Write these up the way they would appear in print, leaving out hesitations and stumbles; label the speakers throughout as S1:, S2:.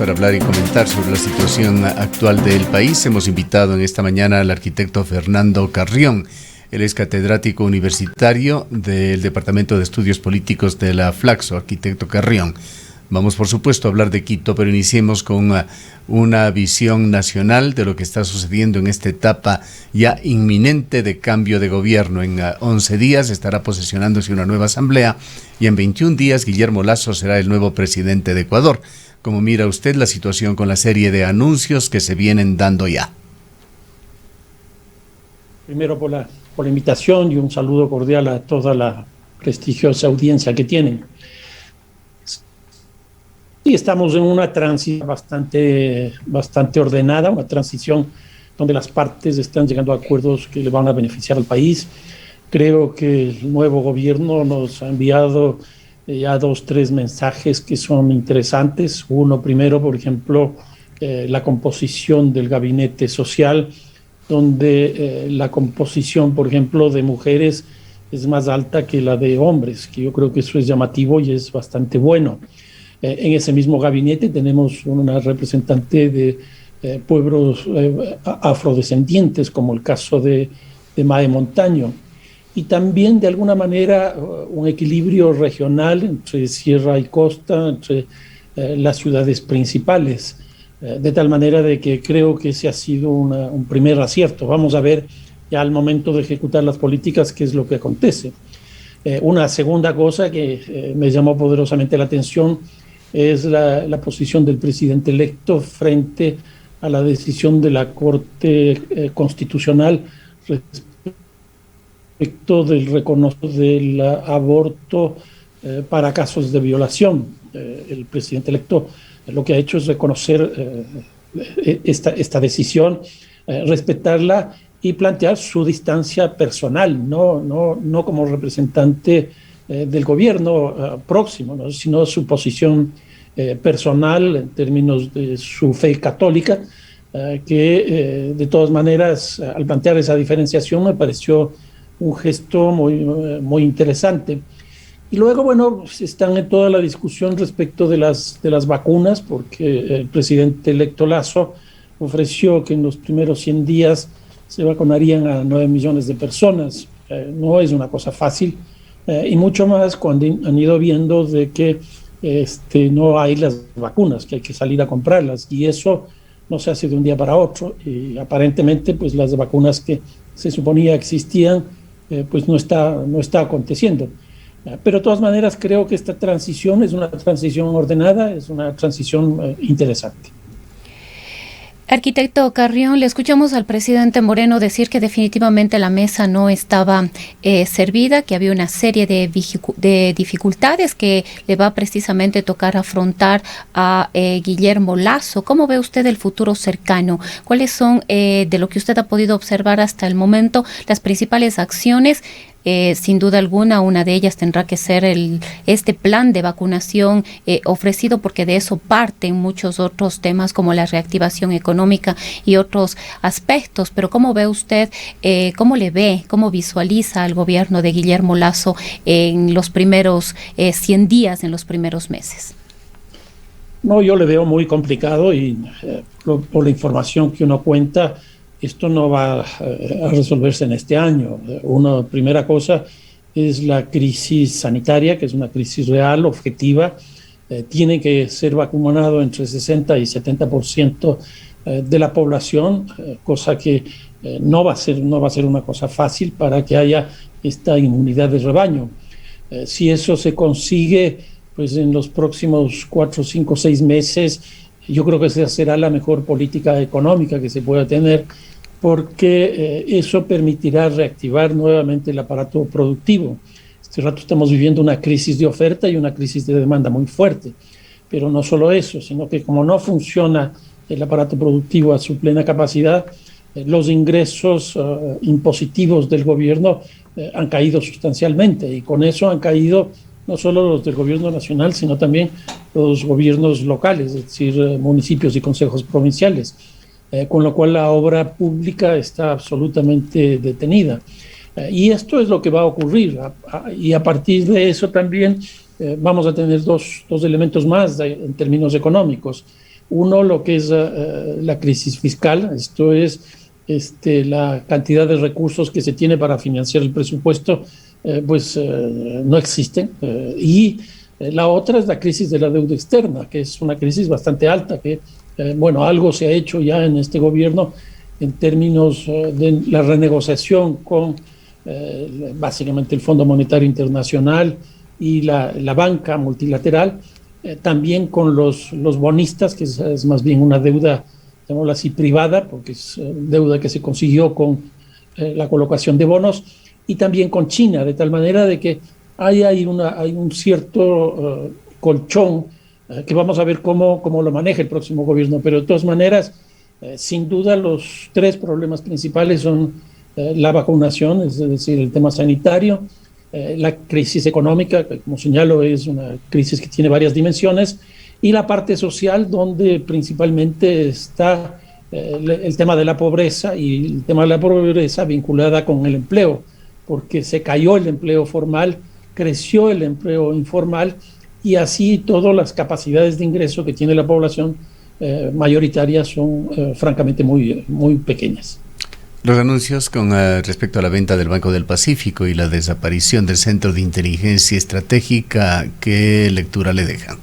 S1: para hablar y comentar sobre la situación actual del país. Hemos invitado en esta mañana al arquitecto Fernando Carrión. Él es catedrático universitario del Departamento de Estudios Políticos de la Flaxo. Arquitecto Carrión, vamos por supuesto a hablar de Quito, pero iniciemos con una visión nacional de lo que está sucediendo en esta etapa ya inminente de cambio de gobierno. En 11 días estará posesionándose una nueva asamblea y en 21 días Guillermo Lasso será el nuevo presidente de Ecuador. ¿Cómo mira usted la situación con la serie de anuncios que se vienen dando ya?
S2: Primero por la invitación y un saludo cordial a toda la prestigiosa audiencia que tienen. Sí, estamos en una transición bastante ordenada, una transición donde las partes están llegando a acuerdos que le van a beneficiar al país. Creo que el nuevo gobierno nos ha enviado ya 2-3 mensajes que son interesantes. Uno, primero, por ejemplo, la composición del gabinete social, donde la composición, por ejemplo, de mujeres es más alta que la de hombres, que yo creo que eso es llamativo y es bastante bueno. En ese mismo gabinete tenemos una representante de pueblos afrodescendientes, como el caso de Mae Montaño, y también de alguna manera un equilibrio regional entre sierra y costa, entre las ciudades principales, de tal manera de que creo que ese ha sido un primer acierto. Vamos a ver ya al momento de ejecutar las políticas qué es lo que acontece. Una segunda cosa que me llamó poderosamente la atención es la posición del presidente electo frente a la decisión de la Corte Constitucional respecto del reconocimiento del aborto para casos de violación. El presidente electo lo que ha hecho es reconocer esta decisión, respetarla y plantear su distancia personal, no como representante del gobierno próximo, ¿no? Sino su posición personal en términos de su fe católica, que de todas maneras, al plantear esa diferenciación, me pareció un gesto muy interesante. Y luego, bueno, están en toda la discusión respecto de las vacunas, porque el presidente electo Lasso ofreció que en los primeros 100 días se vacunarían a 9 millones de personas. No es una cosa fácil, y mucho más cuando han ido viendo de que no hay las vacunas, que hay que salir a comprarlas, y eso no se hace de un día para otro, y aparentemente pues las vacunas que se suponía existían, pues no está aconteciendo. Pero de todas maneras creo que esta transición es una transición ordenada, es una transición interesante.
S3: Arquitecto Carrión, le escuchamos al presidente Moreno decir que definitivamente la mesa no estaba servida, que había una serie de dificultades que le va precisamente tocar afrontar a Guillermo Lasso. ¿Cómo ve usted el futuro cercano? ¿Cuáles son, de lo que usted ha podido observar hasta el momento, las principales acciones? Sin duda alguna, una de ellas tendrá que ser este plan de vacunación ofrecido, porque de eso parten muchos otros temas como la reactivación económica y otros aspectos. Pero ¿cómo ve usted, cómo visualiza al gobierno de Guillermo Lasso en los primeros 100 días, en los primeros meses?
S2: No, yo le veo muy complicado y por la información que uno cuenta, esto no va a resolverse en este año. Una primera cosa es la crisis sanitaria, que es una crisis real, objetiva. Tiene que ser vacunado entre 60 y 70% de la población, cosa que no va a ser una cosa fácil para que haya esta inmunidad de rebaño. Si eso se consigue, pues en los próximos 4, 5, 6 meses, yo creo que esa será la mejor política económica que se pueda tener, porque eso permitirá reactivar nuevamente el aparato productivo. Este rato estamos viviendo una crisis de oferta y una crisis de demanda muy fuerte, pero no solo eso, sino que como no funciona el aparato productivo a su plena capacidad, los ingresos impositivos del gobierno han caído sustancialmente, y con eso han caído no solo los del gobierno nacional, sino también los gobiernos locales, es decir, municipios y consejos provinciales. Con lo cual la obra pública está absolutamente detenida. Y esto es lo que va a ocurrir. Y a partir de eso también vamos a tener dos elementos más en términos económicos. Uno, lo que es la crisis fiscal, esto es la cantidad de recursos que se tiene para financiar el presupuesto, no existen. Y la otra es la crisis de la deuda externa, que es una crisis bastante alta, que, algo se ha hecho ya en este gobierno en términos de la renegociación con básicamente el Fondo Monetario Internacional y la banca multilateral, también con los bonistas, que es más bien una deuda, llamémosla así, privada, porque es deuda que se consiguió con la colocación de bonos, y también con China, de tal manera de que hay un cierto colchón que vamos a ver cómo lo maneja el próximo gobierno, pero de todas maneras, sin duda los tres problemas principales son la vacunación, es decir, el tema sanitario, la crisis económica, que como señalo es una crisis que tiene varias dimensiones, y la parte social, donde principalmente está el tema de la pobreza, y el tema de la pobreza vinculada con el empleo, porque se cayó el empleo formal, creció el empleo informal, y así todas las capacidades de ingreso que tiene la población mayoritaria son francamente muy, muy pequeñas.
S1: Los anuncios con respecto a la venta del Banco del Pacífico y la desaparición del Centro de Inteligencia Estratégica, ¿qué lectura le dejan?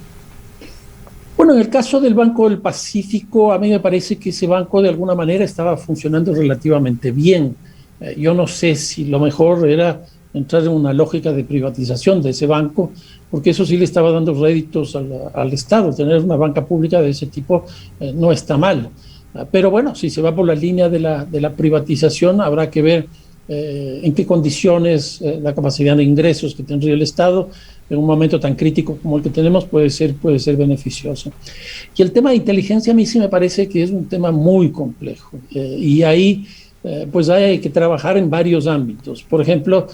S2: Bueno, en el caso del Banco del Pacífico, a mí me parece que ese banco de alguna manera estaba funcionando relativamente bien. Yo no sé si lo mejor era entrar en una lógica de privatización de ese banco, porque eso sí le estaba dando réditos al Estado. Tener una banca pública de ese tipo no está mal. Pero bueno, si se va por la línea de la privatización, habrá que ver en qué condiciones la capacidad de ingresos que tendría el Estado en un momento tan crítico como el que tenemos puede ser beneficioso. Y el tema de inteligencia a mí sí me parece que es un tema muy complejo. Y ahí hay que trabajar en varios ámbitos. Por ejemplo,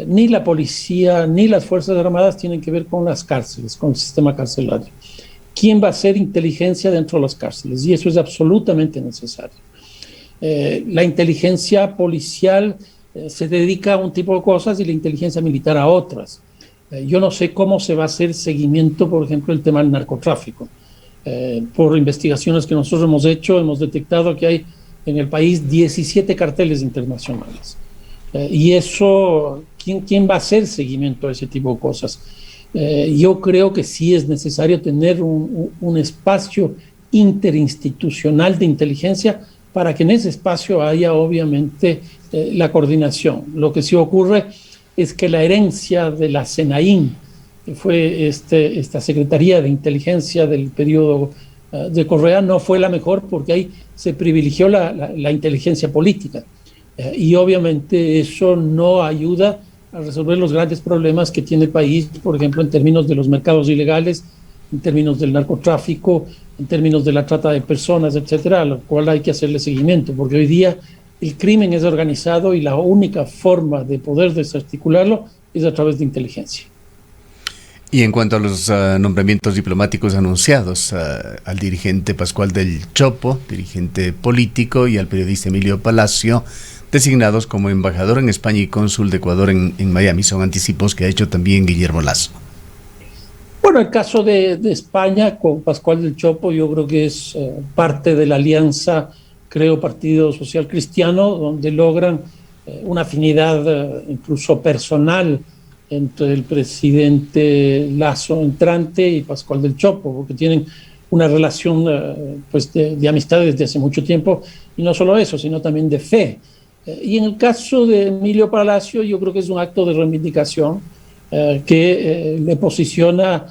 S2: ni la policía ni las Fuerzas Armadas tienen que ver con las cárceles, con el sistema carcelario. ¿Quién va a hacer inteligencia dentro de las cárceles? Y eso es absolutamente necesario. La inteligencia policial se dedica a un tipo de cosas y la inteligencia militar a otras. Yo no sé cómo se va a hacer seguimiento, por ejemplo, el tema del narcotráfico. Por investigaciones que nosotros hemos hecho, hemos detectado que hay en el país 17 carteles internacionales. Y eso, ¿quién va a hacer seguimiento a ese tipo de cosas? Yo creo que sí es necesario tener un espacio interinstitucional de inteligencia para que en ese espacio haya obviamente la coordinación. Lo que sí ocurre es que la herencia de la SENAIN, que fue esta Secretaría de Inteligencia del periodo de Correa, no fue la mejor porque ahí se privilegió la inteligencia política. Y obviamente eso no ayuda a resolver los grandes problemas que tiene el país, por ejemplo, en términos de los mercados ilegales, en términos del narcotráfico, en términos de la trata de personas, etcétera, a lo cual hay que hacerle seguimiento, porque hoy día el crimen es organizado y la única forma de poder desarticularlo es a través de inteligencia.
S1: Y en cuanto a los nombramientos diplomáticos anunciados al dirigente Pascual del Chopo, dirigente político, y al periodista Emilio Palacio, designados como embajador en España y cónsul de Ecuador en Miami, son anticipos que ha hecho también Guillermo Lasso.
S2: Bueno, el caso de España con Pascual del Chopo, yo creo que es parte de la alianza, Partido Social Cristiano, donde logran una afinidad incluso personal entre el presidente Lasso entrante y Pascual del Chopo, porque tienen una relación de amistad desde hace mucho tiempo, y no solo eso, sino también de fe. Y en el caso de Emilio Palacio, yo creo que es un acto de reivindicación que le posiciona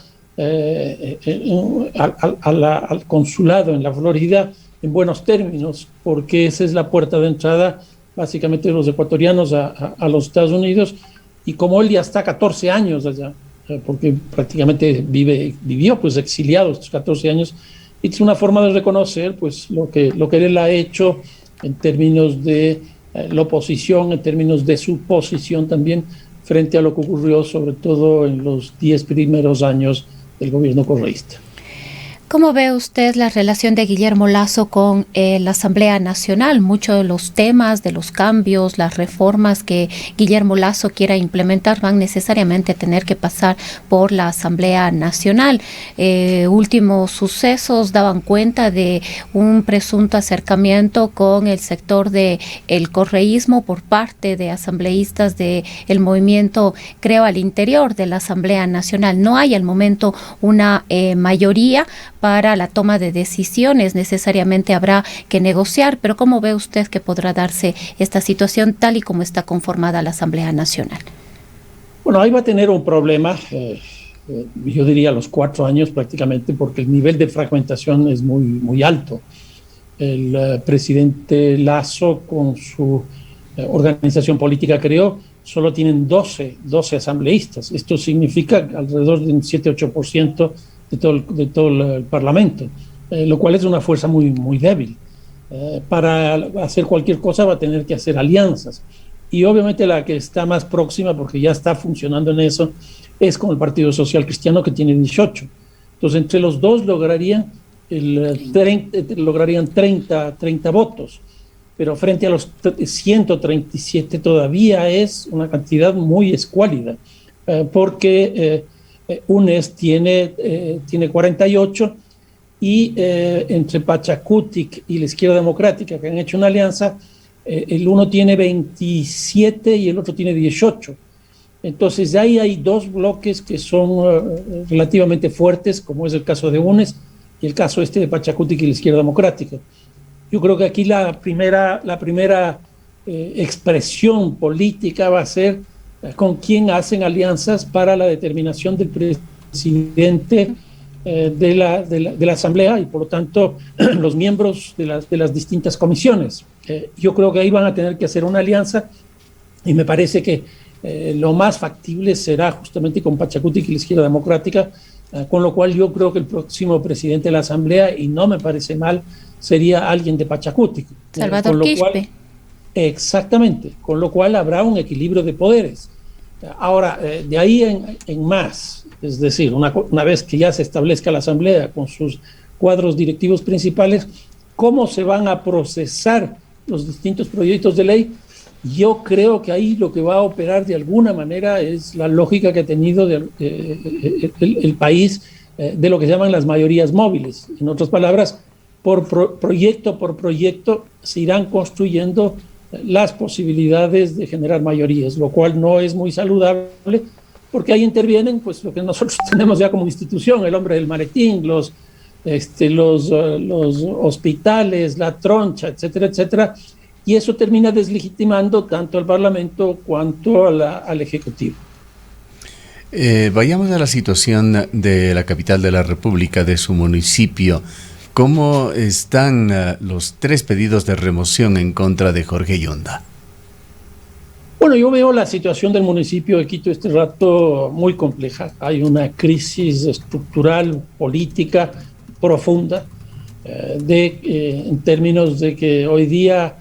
S2: al consulado en la Florida en buenos términos, porque esa es la puerta de entrada básicamente de los ecuatorianos a los Estados Unidos, y como él ya está 14 años allá, porque prácticamente vivió pues exiliado estos 14 años, es una forma de reconocer pues lo que él ha hecho en términos de la oposición, en términos de su posición también frente a lo que ocurrió sobre todo en los 10 primeros años del gobierno correísta.
S3: ¿Cómo ve usted la relación de Guillermo Lasso con la Asamblea Nacional? Muchos de los temas, de los cambios, las reformas que Guillermo Lasso quiera implementar van necesariamente a tener que pasar por la Asamblea Nacional. Últimos sucesos daban cuenta de un presunto acercamiento con el sector del correísmo por parte de asambleístas del movimiento Creo al interior de la Asamblea Nacional. No hay al momento una mayoría para la toma de decisiones, necesariamente habrá que negociar, pero ¿cómo ve usted que podrá darse esta situación tal y como está conformada la Asamblea Nacional?
S2: Bueno, ahí va a tener un problema, yo diría a los 4 años prácticamente, porque el nivel de fragmentación es muy alto. El presidente Lasso con su organización política Creo solo tienen 12 asambleístas. Esto significa alrededor de un 7-8% de todo el Parlamento, lo cual es una fuerza muy débil. Para hacer cualquier cosa va a tener que hacer alianzas. Y obviamente la que está más próxima, porque ya está funcionando en eso, es con el Partido Social Cristiano, que tiene 18. Entonces, entre los dos lograrían 30 votos. Pero frente a los 137 todavía es una cantidad muy escuálida, porque UNES tiene 48 y entre Pachacutic y la Izquierda Democrática, que han hecho una alianza, el uno tiene 27 y el otro tiene 18. Entonces ahí hay dos bloques que son relativamente fuertes, como es el caso de UNES y el caso de Pachacutic y la Izquierda Democrática. Yo creo que aquí la primera expresión política va a ser con quién hacen alianzas para la determinación del presidente de la Asamblea y, por lo tanto, los miembros de las distintas comisiones. Yo creo que ahí van a tener que hacer una alianza y me parece que lo más factible será justamente con Pachacutic y la Izquierda Democrática, con lo cual yo creo que el próximo presidente de la Asamblea, y no me parece mal, sería alguien de Pachacutic.
S3: Salvador Quispe.
S2: Exactamente, con lo cual habrá un equilibrio de poderes. Ahora, de ahí en más, es decir, una vez que ya se establezca la Asamblea con sus cuadros directivos principales, ¿cómo se van a procesar los distintos proyectos de ley? Yo creo que ahí lo que va a operar de alguna manera es la lógica que ha tenido el país de lo que se llaman las mayorías móviles. En otras palabras, proyecto por proyecto se irán construyendo las posibilidades de generar mayorías, lo cual no es muy saludable, porque ahí intervienen pues lo que nosotros tenemos ya como institución, el hombre del maletín, los hospitales, la troncha, etcétera, etcétera, y eso termina deslegitimando tanto al Parlamento cuanto al Ejecutivo.
S1: Vayamos a la situación de la capital de la República, de su municipio. ¿Cómo están los 3 pedidos de remoción en contra de Jorge Yunda?
S2: Bueno, yo veo la situación del municipio de Quito este rato muy compleja. Hay una crisis estructural, política profunda, en términos de que hoy día,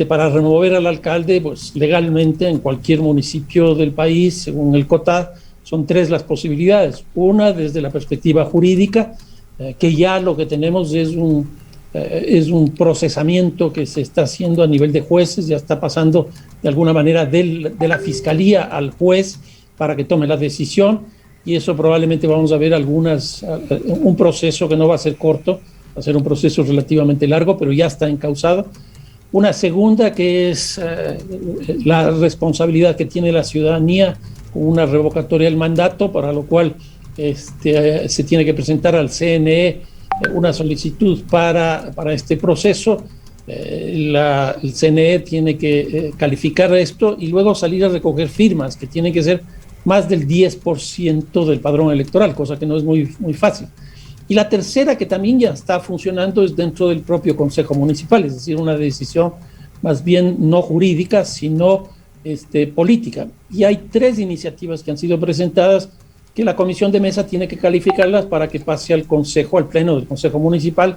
S2: para remover al alcalde, pues legalmente en cualquier municipio del país, según el COTAD, son 3 las posibilidades. Una, desde la perspectiva jurídica, que ya lo que tenemos es un procesamiento que se está haciendo a nivel de jueces, ya está pasando de alguna manera de la fiscalía al juez para que tome la decisión, y eso probablemente vamos a ver un proceso que no va a ser corto, va a ser un proceso relativamente largo, pero ya está encauzado. Una segunda, que es la responsabilidad que tiene la ciudadanía con una revocatoria del mandato, para lo cual se tiene que presentar al CNE una solicitud para este proceso. El CNE tiene que calificar esto y luego salir a recoger firmas, que tienen que ser más del 10% del padrón electoral, cosa que no es muy fácil. Y la tercera, que también ya está funcionando, es dentro del propio Consejo Municipal, es decir, una decisión más bien no jurídica, sino política. Y hay 3 iniciativas que han sido presentadas, que la Comisión de Mesa tiene que calificarlas para que pase al Consejo, al Pleno del Consejo Municipal,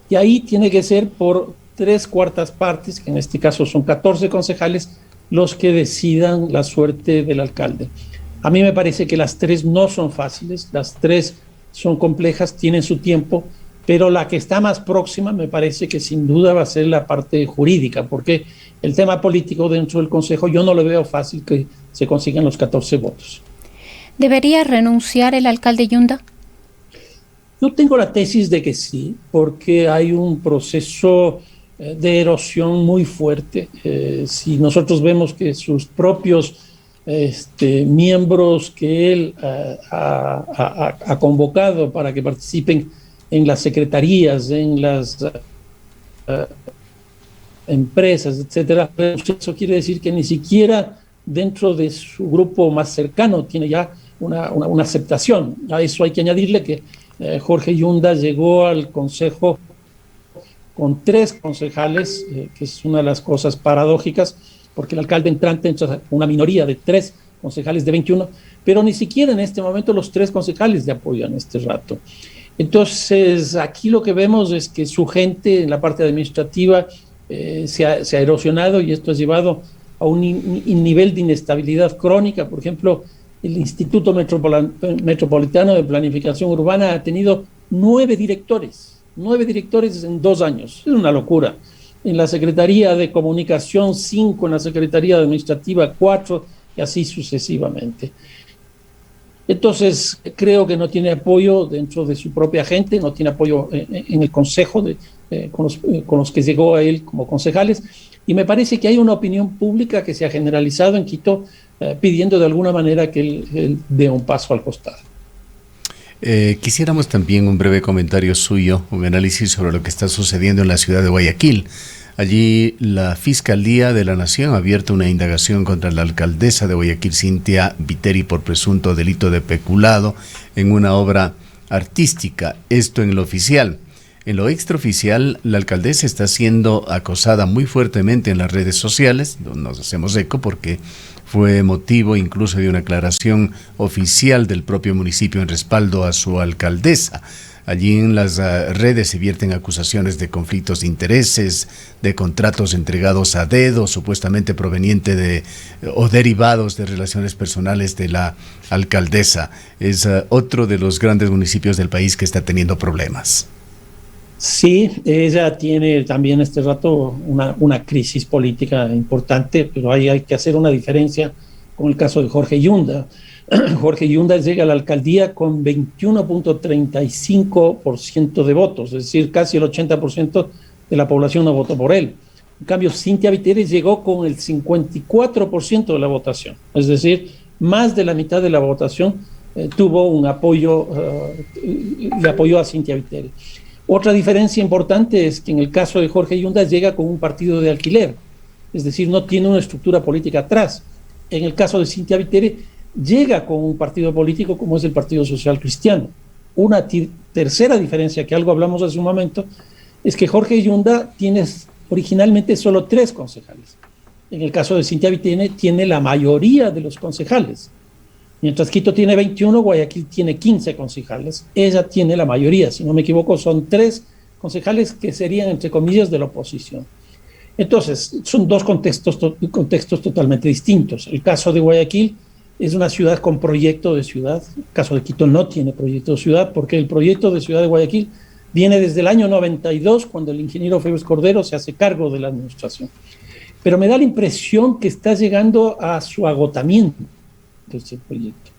S2: y ahí tiene que ser por 3/4 partes, que en este caso son 14 concejales, los que decidan la suerte del alcalde. A mí me parece que las 3 no son fáciles, las 3 son complejas, tienen su tiempo, pero la que está más próxima me parece que sin duda va a ser la parte jurídica, porque el tema político dentro del Consejo yo no lo veo fácil que se consigan los 14 votos.
S3: ¿Debería renunciar el alcalde Yunda?
S2: Yo tengo la tesis de que sí, porque hay un proceso de erosión muy fuerte. Si nosotros vemos que sus propios miembros que él ha convocado para que participen en las secretarías, en las empresas, etcétera, eso quiere decir que ni siquiera dentro de su grupo más cercano tiene ya una aceptación. A eso hay que añadirle que Jorge Yunda llegó al Consejo con 3 concejales, que es una de las cosas paradójicas, porque el alcalde entrante entra una minoría de 3 concejales de 21, pero ni siquiera en este momento los 3 concejales le apoyan este rato. Entonces, aquí lo que vemos es que su gente en la parte administrativa se ha erosionado, y esto ha llevado a un nivel de inestabilidad crónica. Por ejemplo, el Instituto Metropolitano de Planificación Urbana ha tenido 9 directores en 2 años. Es una locura. En la Secretaría de Comunicación 5, en la Secretaría Administrativa 4, y así sucesivamente. Entonces, creo que no tiene apoyo dentro de su propia gente, no tiene apoyo en el Consejo con los que llegó a él como concejales, y me parece que hay una opinión pública que se ha generalizado en Quito pidiendo de alguna manera que él dé un paso al costado.
S1: Quisiéramos también un breve comentario suyo, un análisis sobre lo que está sucediendo en la ciudad de Guayaquil. Allí la Fiscalía de la Nación ha abierto una indagación contra la alcaldesa de Guayaquil, Cynthia Viteri, por presunto delito de peculado en una obra artística. Esto en lo oficial. En lo extraoficial, la alcaldesa está siendo acosada muy fuertemente en las redes sociales. Nos hacemos eco porque fue motivo incluso de una aclaración oficial del propio municipio en respaldo a su alcaldesa. Allí en las redes se vierten acusaciones de conflictos de intereses, de contratos entregados a dedo, supuestamente proveniente de o derivados de relaciones personales de la alcaldesa. Es otro de los grandes municipios del país que está teniendo problemas.
S2: Sí, ella tiene también este rato una crisis política importante, pero hay que hacer una diferencia con el caso de Jorge Yunda. Jorge Yunda llega a la alcaldía con 21.35% de votos, es decir, casi el 80% de la población no votó por él. En cambio, Cynthia Viteri llegó con el 54% de la votación, es decir, más de la mitad de la votación tuvo un apoyo, le apoyó a Cynthia Viteri. Otra diferencia importante es que en el caso de Jorge Yunda llega con un partido de alquiler, es decir, no tiene una estructura política atrás. En el caso de Cynthia Viteri, llega con un partido político como es el Partido Social Cristiano. Una tercera diferencia, que algo hablamos hace un momento, es que Jorge Yunda tiene originalmente solo 3 concejales. En el caso de Cynthia Viteri tiene la mayoría de los concejales. Mientras Quito tiene 21, Guayaquil tiene 15 concejales. Ella tiene la mayoría, si no me equivoco, son 3 concejales que serían, entre comillas, de la oposición. Entonces, son 2 contextos totalmente distintos. El caso de Guayaquil es una ciudad con proyecto de ciudad. El caso de Quito no tiene proyecto de ciudad, porque el proyecto de ciudad de Guayaquil viene desde el año 92, cuando el ingeniero Febres Cordero se hace cargo de la administración. Pero me da la impresión que está llegando a su agotamiento ese proyecto.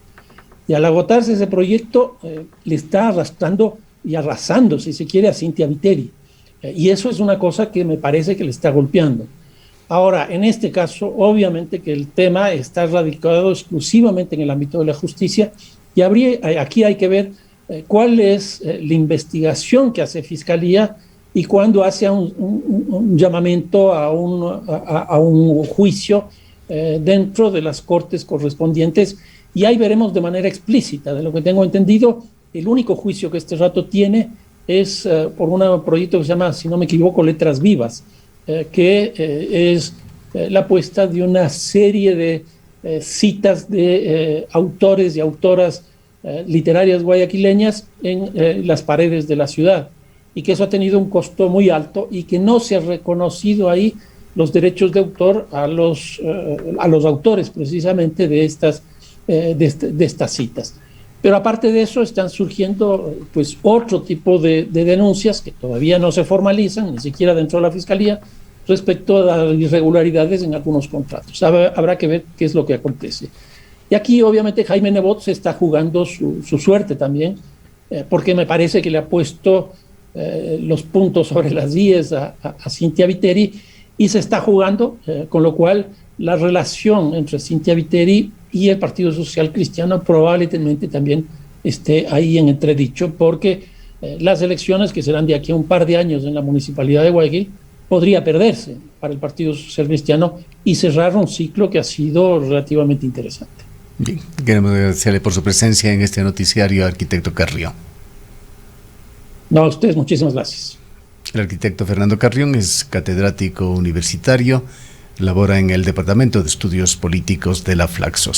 S2: Y al agotarse ese proyecto, le está arrastrando y arrasando, si se quiere, a Cynthia Viteri. Y eso es una cosa que me parece que le está golpeando. Ahora, en este caso, obviamente que el tema está radicado exclusivamente en el ámbito de la justicia, y aquí hay que ver cuál es la investigación que hace Fiscalía y cuándo hace un llamamiento a un juicio dentro de las cortes correspondientes, y ahí veremos de manera explícita. De lo que tengo entendido, el único juicio que este rato tiene es por un proyecto que se llama, si no me equivoco, Letras Vivas, que es la puesta de una serie de citas de autores y autoras literarias guayaquileñas en las paredes de la ciudad, y que eso ha tenido un costo muy alto y que no se ha reconocido ahí los derechos de autor a los autores precisamente de estas citas. Pero aparte de eso están surgiendo pues otro tipo de denuncias que todavía no se formalizan, ni siquiera dentro de la Fiscalía, respecto a las irregularidades en algunos contratos. Habrá que ver qué es lo que acontece. Y aquí obviamente Jaime Nebot se está jugando su suerte también, porque me parece que le ha puesto los puntos sobre las IES a Cynthia Viteri y se está jugando, con lo cual la relación entre Cynthia Viteri y el Partido Social Cristiano probablemente también esté ahí en entredicho, porque las elecciones que serán de aquí a un par de años en la municipalidad de Guayaquil podría perderse para el Partido Social Cristiano y cerrar un ciclo que ha sido relativamente interesante.
S1: Bien, queremos agradecerle por su presencia en este noticiario, arquitecto Carrión.
S2: No, a ustedes, muchísimas gracias.
S1: El arquitecto Fernando Carrión es catedrático universitario, labora en el Departamento de Estudios Políticos de la Flaxo.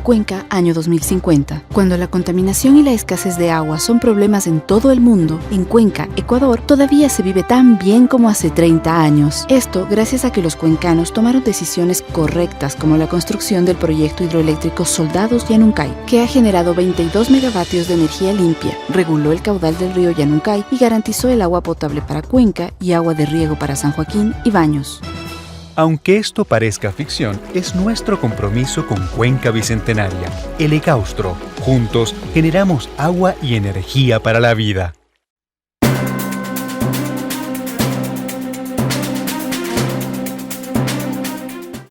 S4: Cuenca, año 2050. Cuando la contaminación y la escasez de agua son problemas en todo el mundo, en Cuenca, Ecuador, todavía se vive tan bien como hace 30 años. Esto gracias a que los cuencanos tomaron decisiones correctas, como la construcción del proyecto hidroeléctrico Soldados Yanuncay, que ha generado 22 megavatios de energía limpia, reguló el caudal del río Yanuncay y garantizó el agua potable para Cuenca y agua de riego para San Joaquín y Baños.
S5: Aunque esto parezca ficción, es nuestro compromiso con Cuenca Bicentenaria, el Ecaustro. Juntos generamos agua y energía para la vida.